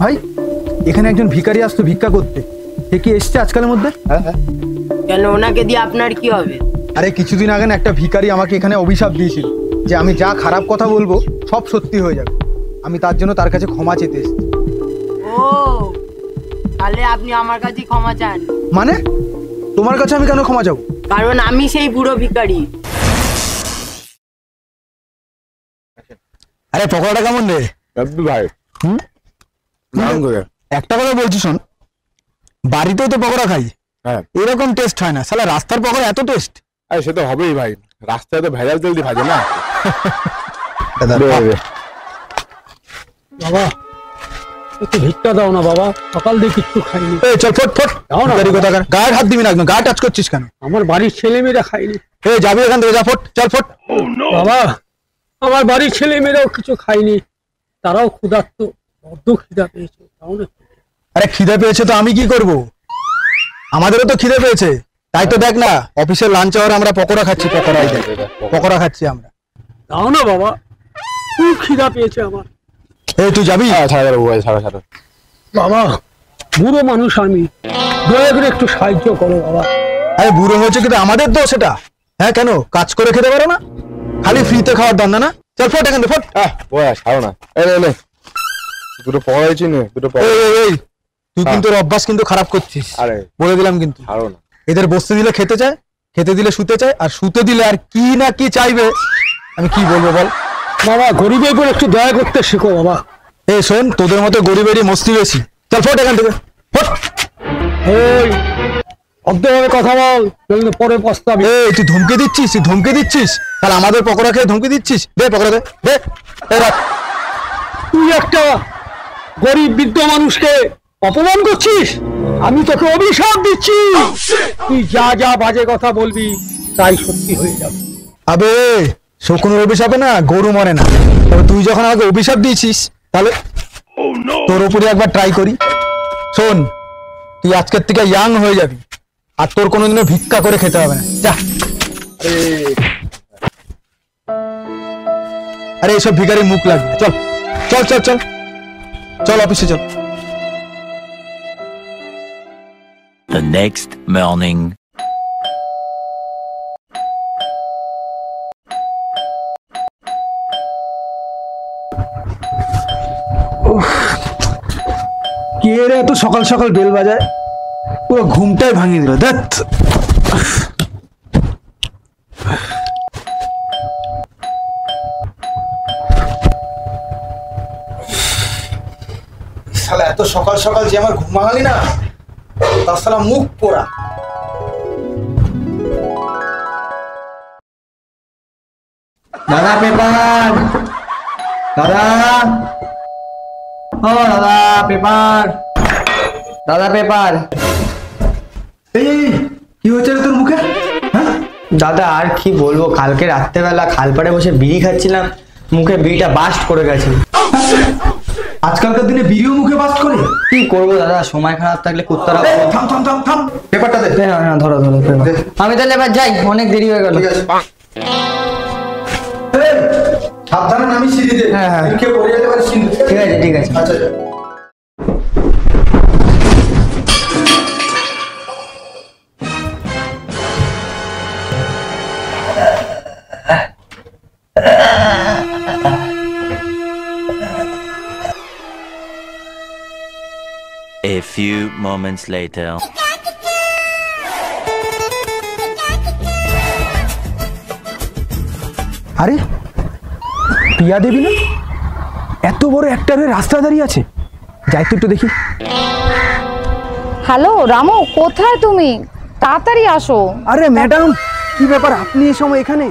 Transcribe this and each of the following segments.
ভাই এখানে একজন ভিখারি আসতো ভিক্ষা করতে, সে কি এসছে আজকালের মধ্যে? কেন, ওনাকে দিয়ে আপনার কি হবে? আরে কিছুদিন আগে একটা ভিখারি আমাকে এখানে অভিশাপ দিয়েছিল যে আমি যা খারাপ কথা বলবো সব সত্যি হয়ে যাবে। আমি তার জন্য তার কাছে ক্ষমা চেতে এসেছি। ও তাহলে আপনি আমার কাছে ক্ষমা চান? মানে তোমার কাছে আমি কেন ক্ষমা চাবো? কারণ আমি সেই বুড়ো ভিখারি। আরে পকোড়াটা কেমন রে ভাই? একটা কথা বলছি শোন, বাড়িতেও তো পকোড়া খাই, হ্যাঁ এরকম টেস্ট হয় না। শালা রাস্তার পকোড়া এত টেস্ট। আরে সে তো হবেই ভাই, রাস্তায় তো ভেজাল তেল দিয়ে ভাজে না। বাবা একটু ভিক্ষা দাও না বাবা, সকাল দিয়ে কিচ্ছু খাইনি। চল ফট ফট দাও না। গায়ে হাত দিবি না, একদম গায়ে টাচ করছিস কেন? আমার বাড়ির ছেলে মেয়েরা খাইনি। যাবি এখান থেকে, যা ফট, চল ফট। বাবা আমার বাড়ির ছেলে মেয়েরাও কিছু খাইনি, তারাও ক্ষুধার্ত, বড্ড খিদা পেয়েছে। তাও না আরে খিদে পেয়েছে তো আমি কি করব, আমাদেরও তো খিদে পেয়েছে। তাই তো দেখ না অফিসের লাঞ্চ আওয়ারে আমরা পকোড়া খাচ্ছি, পকোড়া খাচ্ছি আমরা। দাও না বাবা, খুব খিদা পেয়েছে আমার। তুই যাবি? বাবা বুড়ো মানুষ আমি, দয়া করে একটু সাহায্য করো বাবা। আরে বুড়ো হয়েছে কিন্তু আমাদের তো সেটা। হ্যাঁ কেন, কাজ করে খেতে পারো না? খালি ফ্রিতে খাওয়ার দান্দা না? চল ফট এখান থেকে, ফট। ছাড়ো না, দুটো পড়া হয়েছি না, দুটো তুই কিন্তু অভ্যাস কিন্তু খারাপ করছিস, আরে বলে দিলাম কিন্তু। ছাড়ো না, এদের বসতে দিলে খেতে চায়, খেতে দিলে শুতে চায়, আর শুতে দিলে আর কি না কি চাইবে, আমি কি বলবো বল। বাবা গরিবের উপর একটু দয়া করতে শেখো বাবা। শোন, তোদের মতো গরিবেরই মস্তি বেশি। চল ফট এখান থেকে, ফট। অর্ধভাবে কথা বল, পরে পস্তাবি। তুই ধমকে দিচ্ছিস, তাহলে আমাদের পকোড়া খেয়ে ধমকে দিচ্ছিস। দে পকোড়া দে, দে। তুই একটা গরিব বৃদ্ধ মানুষকে অপমান করছিস, আমি তোকে অভিশাপ দিচ্ছি। তুই যা যা বাজে কথা বলবি তাই সত্যি হয়ে যাবে। আবে শকুনের অভিশাপে না গরু মরে না। তবে তুই যখন আমাকে অভিশাপ দিয়েছিস, তাহলে তোর উপরে একবার ট্রাই করি। শোন, তুই আজকের থেকে ইয়াং হয়ে যাবি, আর তোর কোনোদিনও ভিক্ষা করে খেতে হবে না। যা। আরে এসব ভিখারির মুখ লাগবে। চল চল চল চল চল অফিসে চল। The next morning. কে রে এত সকাল সকাল বেল বাজায়, পুরো ঘুমটাই ভাঙিয়ে দিল। ধ্যাৎ। শালা এত সকাল সকাল যে আমার ঘুম ভাঙালি না, তার শালা মুখ পোড়া। দাদা পেপার, দাদা, ও দাদা পেপার, দাদা পেপার। এই কি হচ্ছে রে তোর মুখে? হ্যাঁ দাদা আর কি বলবো, কালকে রাত্রেবেলা খালপাড়ে বসে বিড়ি খাচ্ছিলাম, মুখে বিড়িটা বাস্ট করে গেছে। আজকালকার দিনে বিড়িও মুখে বাস্ট করে? কি করবো দাদা, সময় খারাপ থাকলে কুত্তারা। থাম থাম থাম থাম, পেপারটা দে। হ্যাঁ ধরো ধরো পেপার। আমি তাহলে এবার যাই, অনেক দেরি হয়ে গেল। সাবধানে নামিস সিঁড়িতে। হ্যাঁ হ্যাঁ কেউ পড়ে যেতে পারে। ঠিক আছে ঠিক আছে। আচ্ছা A few moments later. আরে প্রিয়া দেবী না, এত বড় অ্যাক্টরের রাস্তা দাঁড়িয়ে আছে, যাই তো একটু দেখি। হ্যালো রামু, কোথায় তুমি? তাড়াতাড়ি আসো। আরে ম্যাডাম, কি ব্যাপার আপনি এই সময় এখানে?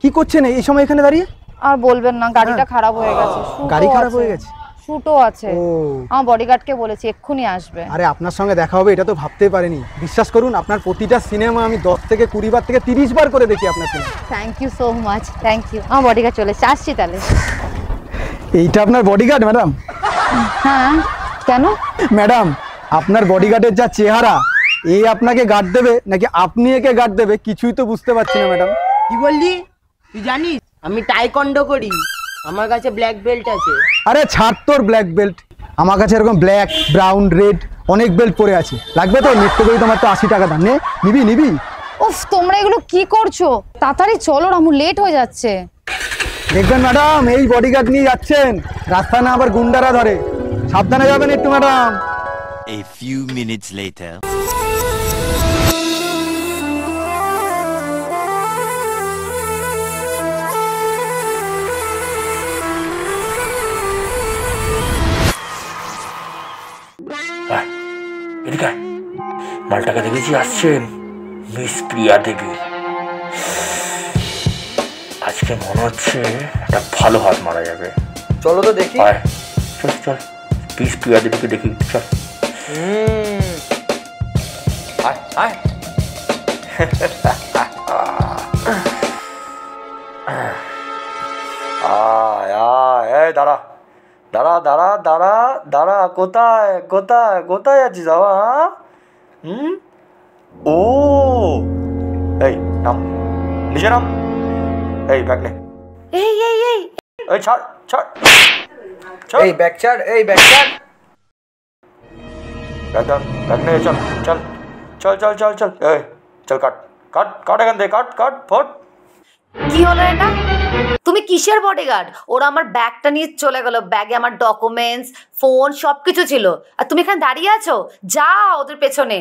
কি করছেন এই সময় এখানে দাঁড়িয়ে? আর বলবেন না, গাড়িটা খারাপ হয়ে গেছে। গাড়ি খারাপ হয়ে গেছে? শুটও আছে। আমার বডিগার্ডকে বলেছি এক্ষুনি আসবে। আরে আপনার সঙ্গে দেখা হবে এটা তো ভাবতেই পারিনি। বিশ্বাস করুন, আপনার প্রতিটা সিনেমা আমি 10 থেকে 20 বার থেকে 30 বার করে দেখি আপনার সিনেমা। Thank you so much, thank you. আমার বডিগার্ড চলে এসেছে, আসছি তাহলে। এইটা আপনার বডিগার্ড ম্যাডাম? হ্যাঁ কেন? ম্যাডাম আপনার বডিগার্ডের যা চেহারা, এই আপনাকে গার্ড দেবে নাকি আপনি একে গার্ড দেবে কিছুই তো বুঝতে পারছি না ম্যাডাম। কি বললি? তুই জানিস আমি টাইকন্ডো করি, আমার কাছে ব্ল্যাক বেল্ট আছে। আরে ছাড় তোর ব্ল্যাক বেল্ট, আমার কাছে এরকম ব্ল্যাক ব্রাউন রেড অনেক বেল্ট পরে আছে, লাগবে তো? নিত্য করি তোমার তো 80 টাকা দাম, নে নিবি নিবি? উফ, তোমরা এগুলো কি করছো? তাড়াতাড়ি চলো, রামু লেট হয়ে যাচ্ছে। দেখবেন ম্যাডাম, এই বডিগার্ড নিয়ে যাচ্ছেন, রাস্তায় না আবার গুন্ডারা ধরে, সাবধানে যাবেন একটু madam. A few minutes later. এদিকে মালটাকে দেখেছি আসছেন, মিস প্রিয়া দেবী। আজকে মনে হচ্ছে একটা ভালো হাত মারা যাবে। চলো তো দেখি। চল চল, মিস প্রিয়া দেবীকে দেখি, চল। দাঁড়া দাঁড়া দাঁড়া দাঁড়া দাঁড়া, কোথায় কোথায় কোথায় আছিস বাবা? ও এই নাম, নিচে নাম, এই ব্যাগ নে, এই এই এই এই ছাড় ছাড়, এই ব্যাগ ছাড়, এই ব্যাগ ছাড়। ব্যাগ নে, চল চল চল চল চল চল, এই চল, কাট কাট কাট এখান থেকে, কাট কাট ফট। কি হলো এটা? তুমি কিসের বডিগার্ড? ওরা আমার ব্যাগটা নিয়ে চলে গেল, ব্যাগে আমার ডকুমেন্টস, ফোন সবকিছু ছিল, আর তুমি এখানে দাঁড়িয়ে আছো? যাও ওদের পেছনে।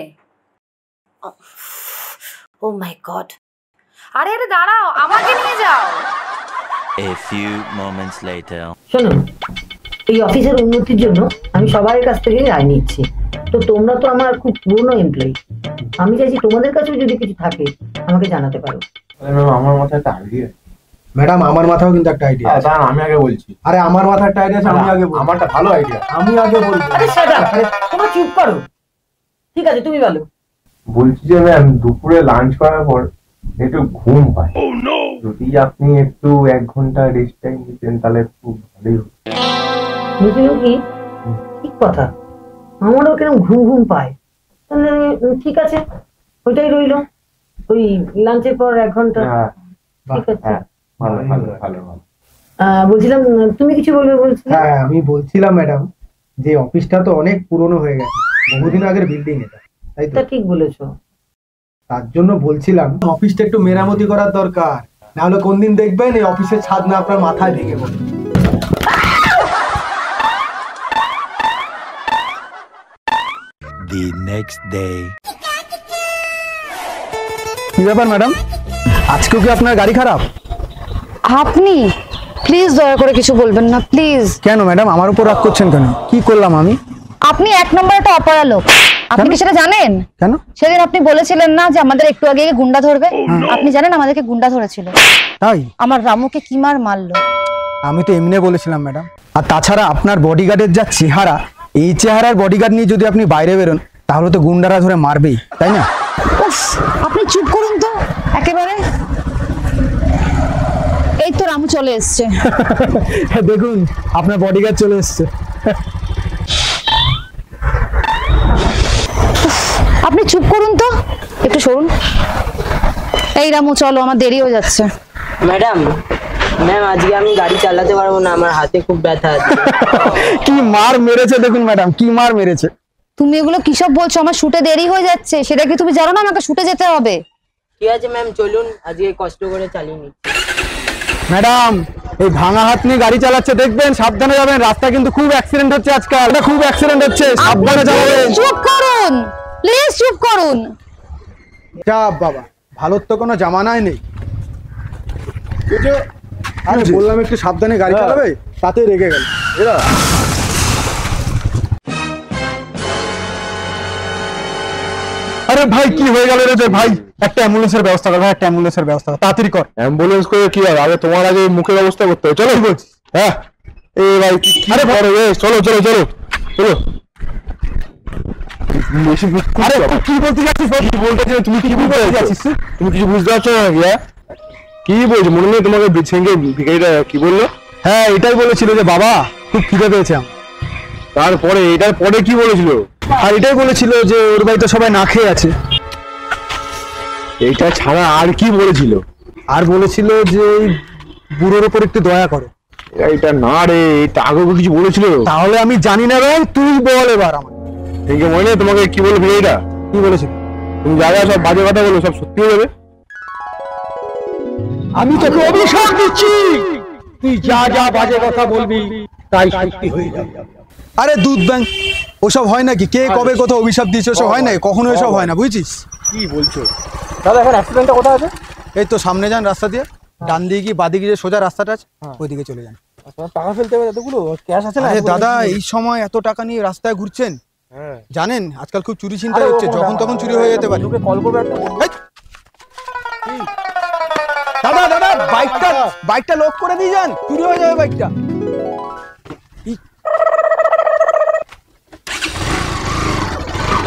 ও মাই গড, আরে আরে দাঁড়াও, আমাকে নিয়ে যাও। A few moments later. শোনো, এই অফিসের উন্নতির জন্য আমি সবার কাছ থেকে রায় নিচ্ছি, তো তোমরা তো আমার খুব পুরনো এমপ্লয়ি, আমি চাইছি তোমাদের কাছেও যদি কিছু থাকে আমাকে জানাতে পারো। আমার মাথায় একটা আইডিয়া। ম্যাডাম, আমার মাথাও কিন্তু একটা আইডিয়া আছে। আমি আগে বলছি। আরে আমার মাথায় একটা আইডিয়া আছে, আমি আগে বলবো। আমারটা ভালো আইডিয়া, আমি আগে বলবো। আরে শাট আপ, তোমরা চুপ করো। ঠিক আছে, তুমি বলো। বলছি যে ম্যাম, দুপুরে লাঞ্চ করার পর একটু ঘুম পায়, যদি আপনি একটু 1 ঘন্টা রেস্ট টাইম দিতেন তাহলে খুব ভালোই হতো। কি ঠিক কথা, আমারও কেন ঘুম ঘুম পায়। তাহলে ঠিক আছে, ওইটাই রইলো, ওই লাঞ্চের পর 1 ঘন্টা। ঠিক আছে, ভালো ভালো ভালো ভালো। বলছিলাম, তুমি কিছু বলবে বলছিলে? হ্যাঁ, আমি বলছিলাম ম্যাডাম, যে অফিসটা তো অনেক পুরনো হয়ে গেছে, বহুদিন আগের বিল্ডিং এটা, তাই তো? ঠিক বলেছো। তার জন্য বলছিলাম অফিসটা একটু মেরামতি করার দরকার, না হলে কোন দিন দেখবেন এই অফিসের ছাদ না আপনার মাথায় ভেঙে পড়বে। The next day. কি ব্যাপার ম্যাডাম, আজকেও কি আপনার গাড়ি খারাপ? আপনি প্লিজ দয়া করে কিছু বলবেন না, প্লিজ। কেন ম্যাডাম, আমার উপর রাগ করছেন কেন? কি করলাম আমি? আপনি 1 নম্বর একটা অপয়া লোক, আপনি কি সেটা জানেন? কেন? সেদিন আপনি বলেছিলেন না যে আমাদের একটু আগে গুন্ডা ধরবে, আপনি জানেন আমাদেরকে গুন্ডা ধরেছিল। তাই? আমার রামুকে কি মার মারলো। আমি তো এমনি বলেছিলাম ম্যাডাম। আর তাছাড়া আপনার বডিগার্ডের যা চেহারা, এই চেহারার বডিগার্ড নিয়ে যদি আপনি বাইরে বেরোন তাহলে তো গুন্ডারা ধরে মারবেই, তাই না? উফ, আপনি চুপ করুন তো একেবারে। এই তো রামু চলে এসছে। দেখুন, আপনার বডিগার্ড চলে এসছে। আপনি চুপ করুন তো, একটু সরুন। এই রামু চলো, আমার দেরি হয়ে যাচ্ছে। ম্যাডাম, ম্যাম আজকে আমি গাড়ি চালাতে পারবো না, আমার হাতে খুব ব্যথা আছে। কি মার মেরেছে দেখুন ম্যাডাম, কি মার মেরেছে। তুমি এগুলো কি সব বলছো? আমার শুটে দেরি হয়ে যাচ্ছে, সেটা কি তুমি জানো না আমাকে শুটে যেতে হবে? ঠিক আছে ম্যাম, চলুন, আজকে কষ্ট করে চালিয়ে নিচ্ছি। ম্যাডাম, এই ভাঙা হাত নিয়ে গাড়ি চালাচ্ছে, দেখবেন, সাবধানে যাবেন, রাস্তা কিন্তু খুব অ্যাক্সিডেন্ট হচ্ছে আজকাল, এটা খুব অ্যাক্সিডেন্ট হচ্ছে, সাবধানে যাবেন। চুপ করুন প্লিজ, চুপ করুন। যা বাবা, ভালোর তো কোনো জামানাই নেই। আরে বললাম একটু সাবধানে গাড়ি চালাবে, তাতে রেগে গেল। আরে ভাই, কি হয়ে গেল রে ভাই? একটা অ্যাম্বুলেন্সের ব্যবস্থা কর ভাই, একটা অ্যাম্বুলেন্সের ব্যবস্থা কর, তাড়াতাড়ি কর। অ্যাম্বুলেন্স করে কি হবে? আগে তোমার আগে মুখের ব্যবস্থা করতে হবে। চলো বলছি। হ্যাঁ, এই ভাই, আরে বড়, চলো চলো চলো চলো। আরে কি বলতে যাচ্ছিস? কি বলতে চাই? তুমি কি বলতে যাচ্ছিস? তুমি কিছু বুঝতে পারছো না নাকি? কি বলছো? মনে নেই তোমাকে সঙ্গে ভিখারিটা কি বললো? হ্যাঁ, এটাই বলেছিল যে বাবা খুব খিদে পেয়েছে। তারপরে এটার পরে কি বলেছিল? আর এটাই বলেছিল যে ওর বাড়িতে সবাই না খেয়ে আছে। এইটা ছাড়া আর কি বলেছিল? আর বলেছিল যে বুড়োর উপর একটু দয়া করো। এটা না রে, এটা আগে কিছু বলেছিল। তাহলে আমি জানি না রে, তুই বল এবার আমার। ঠিক আছে, মনে তোমাকে কি বলে ভিড়টা কি বলেছিল? তুমি যা যা সব বাজে কথা বলো সব সত্যি হয়ে যাবে। আমি তোকে অভিশাপ দিচ্ছি, তুই যা যা বাজে কথা বলবি তাই সত্যি হয়ে যাবে। আরে দুধ ব্যাংক, ওসব হয় নাকি? কে কবে কোথাও অভিশাপ দিয়েছে ওসব হয় নাকি? কখনো এসব হয় না, বুঝছিস? কি বলছো দাদা? এখন অ্যাক্সিডেন্টটা কোথায় আছে? এই তো সামনে যান রাস্তা দিয়ে, ডান দিকে কি বাদিকে যে সোজা রাস্তাটা আছে ওইদিকে চলে যান। টাকা ফেলতে হবে এতগুলো, ক্যাশ আছে না? আরে দাদা, এই সময় এত টাকা নিয়ে রাস্তায় ঘুরছেন, জানেন আজকাল খুব চুরি ছিনতাই হচ্ছে, যখন তখন চুরি হয়ে যেতে পারে। কল করবে একটা। দাদা দাদা, বাইকটা লক করে দিয়ে যান, চুরি হয়ে যাবে বাইকটা।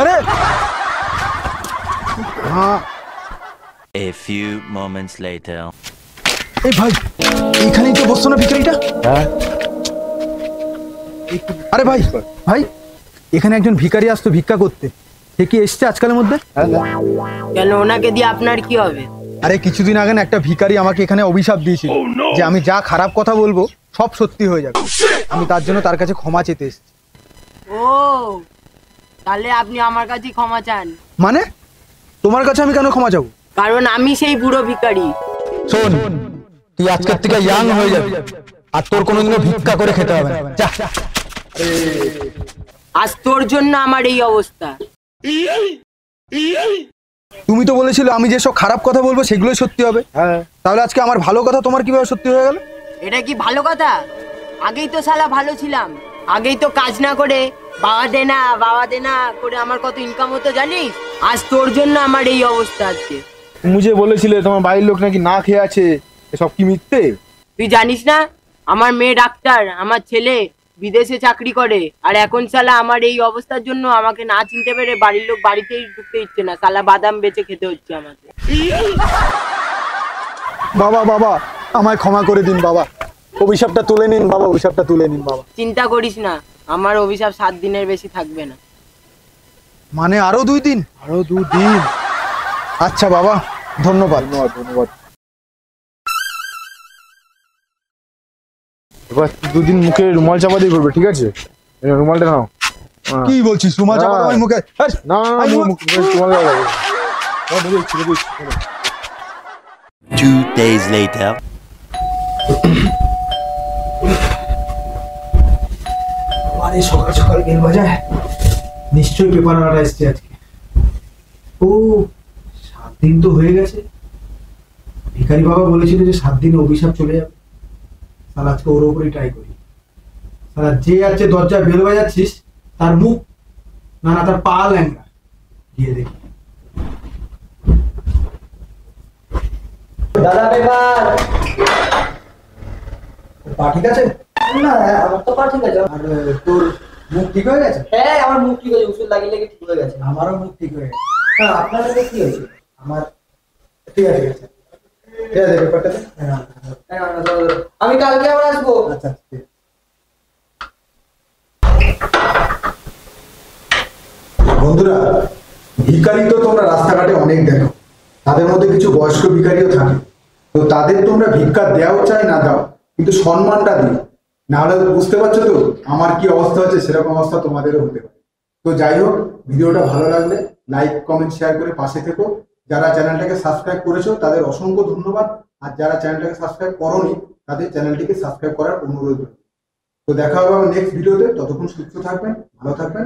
আরে হ্যাঁ, A few moments later. এই ভাই, এইখানেই তো বসছো না ভিখারিটা? হ্যাঁ। আরে ভাই ভাই, এখানে একজন ভিখারি আসতো ভিক্ষা করতে, সে কি এসছে আজকালের মধ্যে? কেন, ওনাকে দিয়ে আপনার কি হবে? আরে কিছুদিন আগে না একটা ভিখারি আমাকে এখানে অভিশাপ দিয়েছিল যে আমি যা খারাপ কথা বলবো সব সত্যি হয়ে যাবে। আমি তার জন্য তার কাছে ক্ষমা চেতে এসেছি। ও, তাহলে আপনি আমার কাছে ক্ষমা চান? মানে তোমার কাছে আমি কেন ক্ষমা চাবো? কারণ আমি সেই বুড়ো ভিখারি। শোন, তুই আজকের থেকে ইয়াং হয়ে যাবি, আর তোর কোনোদিনও ভিক্ষা করে খেতে হবে না। যা। আজ তোর জন্য আমার এই অবস্থা। তুমি তো বলেছিলে আমি যেসব খারাপ কথা বলবো সেগুলোই সত্যি হবে। তাহলে আজকে আমার ভালো কথা তোমার কিভাবে সত্যি হয়ে গেল? এটা কি ভালো কথা? আগেই তো শালা ভালো ছিলাম, আগেই তো কাজ না করে বাবা দেনা করে আমার কত ইনকাম হতো জানিস? আজ তোর জন্য আমার এই অবস্থা আজকে। তুমি যে বলেছিলে তোমার বাড়ির লোক নাকি না খেয়ে আছে, এসব কি মিথ্যে? তুই জানিস না আমার মেয়ে ডাক্তার, আমার ছেলে বিদেশে চাকরি করে, আর এখন শালা আমার এই অবস্থার জন্য আমাকে না চিনতে পেরে বাড়ির লোক বাড়িতেই ঢুকতে ইচ্ছে না, শালা বাদাম বেচে খেতে হচ্ছে আমাকে। বাবা বাবা, আমায় ক্ষমা করে দিন বাবা, অভিশাপটা তুলে নিন বাবা, অভিশাপটা তুলে নিন বাবা। চিন্তা করিস না, আমার অভিশাপ 7 দিনের বেশি থাকবে না। মানে আরো 2 দিন? আরো 2 দিন? আচ্ছা বাবা, ধন্যবাদ। ধন্যবাদ। এবার 2 দিন মুখে রুমাল চাপা দিয়ে করবে, ঠিক আছে? রুমালটা নাও। কি বলছিস, রুমাল চাপা দেওয়া মুখে? না, রুমাল দাও। 2 days later. আরে সকাল সকাল বেল বাজায়, নিশ্চয়ই পেপার আনা এসছে আজকে। ও 7 দিন তো হয়ে গেছে, ভিখারি বাবা বলেছিল যে 7 দিনে অভিশাপ চলে যাবে। তাহলে আজকে ওর উপরেই ট্রাই করি। তাহলে যে আছে দরজায় বেল বাজাচ্ছিস তার মুখ না তার পা ল্যাংড়া, গিয়ে দেখি। দাদা পেপার। পা ঠিক আছে? না, আমার তো পা ঠিক আছে। আর তোর মুখ ঠিক হয়ে গেছে? হ্যাঁ, আমার মুখ ঠিক হয়েছে, ওষুধ লাগিয়ে লেগে ঠিক হয়ে গেছে। আমারও মুখ ঠিক হয়ে গেছে। হ্যাঁ, আপনার কাছে কি হয়েছে? আমার ঠিক আছে, ঠিক আছে, ঠিক আছে, ব্যাপারটা আমি কালকে আবার আসবো। আচ্ছা। বন্ধুরা, ভিখারি তো তোমরা রাস্তাঘাটে অনেক দেখো, তাদের মধ্যে কিছু বয়স্ক ভিখারিও থাকে। তো তাদের তোমরা ভিক্ষা দেওয়াও চাই না দাও, কিন্তু সম্মানটা দিও, না হলে বুঝতে পারছো তো আমার কি অবস্থা হচ্ছে, সেরকম অবস্থা তোমাদেরও হতে পারে। তো যাই হোক, ভিডিওটা ভালো লাগলে লাইক কমেন্ট শেয়ার করে পাশে থেকো। যারা চ্যানেলটাকে সাবস্ক্রাইব করেছো তাদের অসংখ্য ধন্যবাদ, আর যারা চ্যানেলটাকে সাবস্ক্রাইব করোনি তাদের চ্যানেলটিকে সাবস্ক্রাইব করার অনুরোধ। তো দেখা হবে আমার নেক্সট ভিডিওতে, ততক্ষণ সুস্থ থাকবেন, ভালো থাকবেন।